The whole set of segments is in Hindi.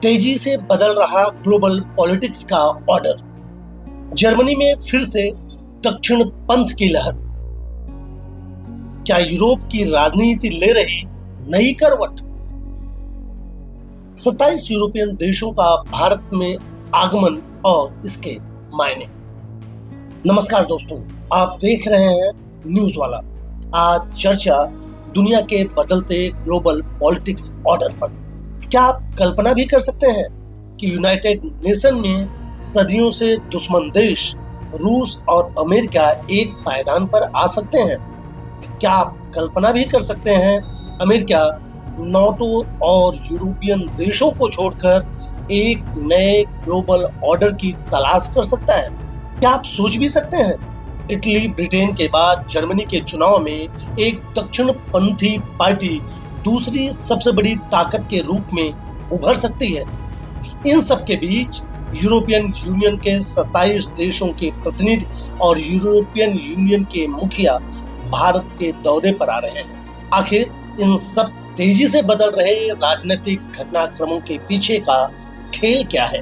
तेजी से बदल रहा ग्लोबल पॉलिटिक्स का ऑर्डर। जर्मनी में फिर से दक्षिण पंथ की लहर। क्या यूरोप की राजनीति ले रही नई करवट? 27 यूरोपियन देशों का भारत में आगमन और इसके मायने। नमस्कार दोस्तों, आप देख रहे हैं न्यूज वाला। आज चर्चा दुनिया के बदलते ग्लोबल पॉलिटिक्स ऑर्डर पर। क्या आप कल्पना भी कर सकते हैं कि यूनाइटेड नेशन में सदियों से दुश्मन देश रूस और अमेरिका एक पायदान पर आ सकते हैं? क्या आप कल्पना भी कर सकते हैं अमेरिका नाटो और यूरोपियन देशों को छोड़कर एक नए ग्लोबल ऑर्डर की तलाश कर सकता है? क्या आप सोच भी सकते हैं इटली ब्रिटेन के बाद जर्मनी के चुनाव में एक दक्षिणपंथी पार्टी दूसरी सबसे बड़ी ताकत के रूप में उभर सकती है? इन सब के बीच यूरोपियन यूनियन के 27 देशों के प्रतिनिधि और यूरोपियन यूनियन के मुखिया भारत के दौरे पर आ रहे हैं। आखिर इन सब तेजी से बदल रहे राजनीतिक घटनाक्रमों के पीछे का खेल क्या है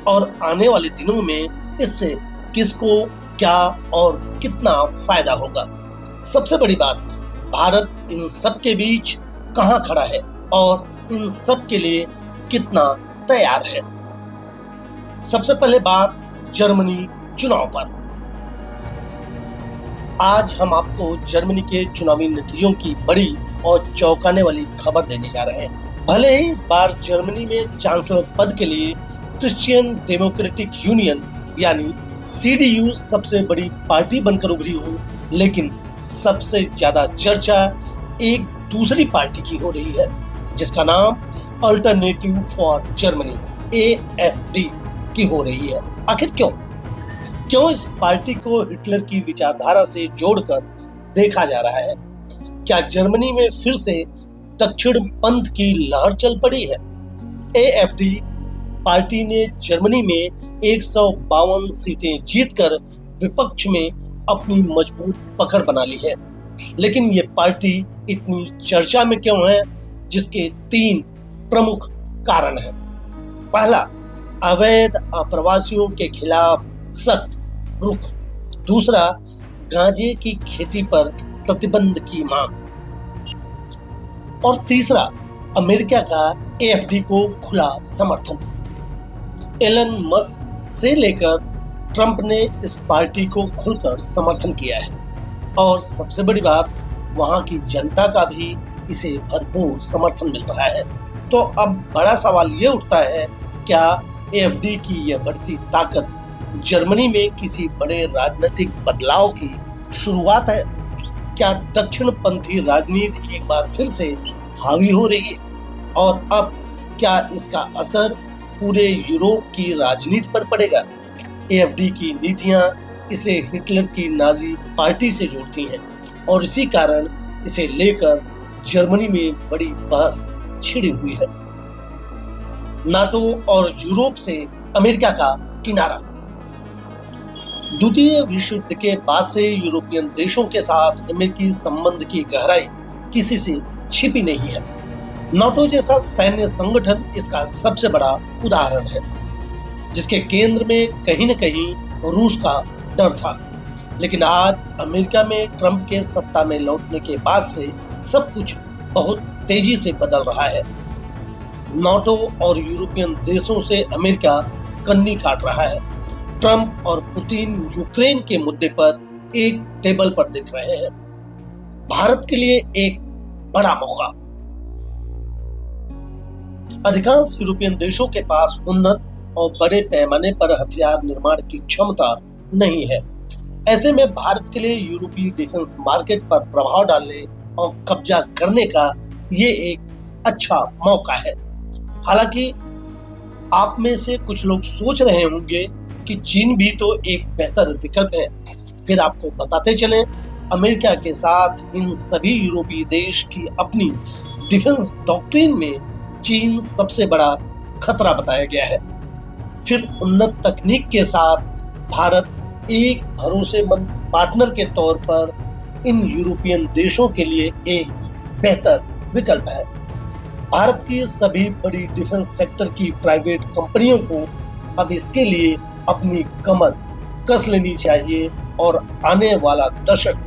और आने वाले दिनों में इससे किसको क्या और कितना फायदा होगा? सबसे बड़ी बात, भारत इन सब के बीच कहां खड़ा है और इन सब के लिए कितना तैयार है? सबसे पहले बात जर्मनी चुनाव पर। आज हम आपको जर्मनी के चुनावी नतीजों की बड़ी और चौंकाने वाली खबर देने जा रहे हैं। भले ही इस बार जर्मनी में चांसलर पद के लिए क्रिश्चियन डेमोक्रेटिक यूनियन यानी CDU सबसे बड़ी पार्टी बनकर उभरी हो, लेकिन सबसे ज्यादा चर्चा एक दूसरी पार्टी की हो रही है जिसका नाम अल्टरनेटिव फॉर जर्मनी AfD की हो रही है। आखिर क्यों इस पार्टी को हिटलर की विचारधारा से जोड़कर देखा जा रहा है? क्या जर्मनी में फिर से दक्षिण पंथ की लहर चल पड़ी है? AfD पार्टी ने जर्मनी में 152 सीटें जीतकर विपक्ष में अपनी मजबूत पकड़ बना ली है। लेकिन ये पार्टी इतनी चर्चा में क्यों है, जिसके 3 प्रमुख कारण हैं। पहला, अवैध आप्रवासियों के खिलाफ सख्त रुख। दूसरा, गांजे की खेती पर प्रतिबंध की मांग। और तीसरा, अमेरिका का AfD को खुला समर्थन। एलन मस्क से लेकर ट्रंप ने इस पार्टी को खुलकर समर्थन किया है और सबसे बड़ी बात, वहां की जनता का भी इसे भरपूर समर्थन मिल रहा है। तो अब बड़ा सवाल ये उठता है, क्या AfD की यह बढ़ती ताकत जर्मनी में किसी बड़े राजनीतिक बदलाव की शुरुआत है? क्या दक्षिणपंथी राजनीति एक बार फिर से हावी हो रही है? और अब क्या इसका असर पूरे यूरोप की राजनीति पर पड़ेगा? AfD की नीतियां इसे हिटलर की नाजी पार्टी से जोड़ती हैं और इसी कारण इसे लेकर जर्मनी में बड़ी बहस छिड़ी हुई है। नाटो और यूरोप से अमेरिका का किनारा। द्वितीय विश्व युद्ध के बाद से यूरोपियन देशों के साथ अमेरिकी संबंध की गहराई किसी से छिपी नहीं है। नाटो जैसा सैन्य संगठन इसका सबसे बड़ा उदाहरण है, जिसके केंद्र में कहीं न कहीं रूस का डर था। लेकिन आज अमेरिका में ट्रंप के सत्ता में लौटने के बाद से सब कुछ बहुत तेजी से बदल रहा है। नाटो और यूरोपियन देशों से अमेरिका कन्नी काट रहा है। ट्रंप और पुतिन यूक्रेन के मुद्दे पर एक टेबल पर दिख रहे हैं। भारत के लिए एक बड़ा मौका। अधिकांश यूरोपियन देशों के पास उन्नत और बड़े पैमाने पर हथियार निर्माण की क्षमता नहीं है। ऐसे में भारत के लिए यूरोपीय डिफेंस मार्केट पर प्रभाव डालने और कब्जा करने का ये एक अच्छा मौका है। हालांकि आप में से कुछ लोग सोच रहे होंगे कि चीन भी तो एक बेहतर विकल्प है। फिर आपको बताते चलें, अमेरिका के साथ इन सभी यूरोपीय देश की अपनी डिफेंस डॉक्ट्रिन में चीन सबसे बड़ा खतरा बताया गया है। फिर उन्नत तकनीक के साथ भारत एक भरोसेमंद पार्टनर के तौर पर इन यूरोपियन देशों के लिए एक बेहतर विकल्प है। भारत की सभी बड़ी डिफेंस सेक्टर की प्राइवेट कंपनियों को अब इसके लिए अपनी कमर कस लेनी चाहिए और आने वाला दशक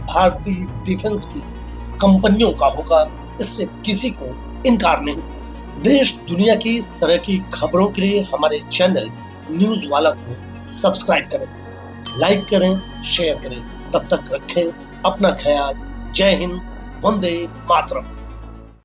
भारतीय डिफेंस की कंपनियों का होगा, इससे किसी को इनकार नहीं। देश दुनिया की इस तरह की खबरों के लिए हमारे चैनल न्यूज वाला को सब्सक्राइब करें, लाइक करें, शेयर करें। तब तक रखें अपना ख्याल। जय हिंद, वंदे मातरम।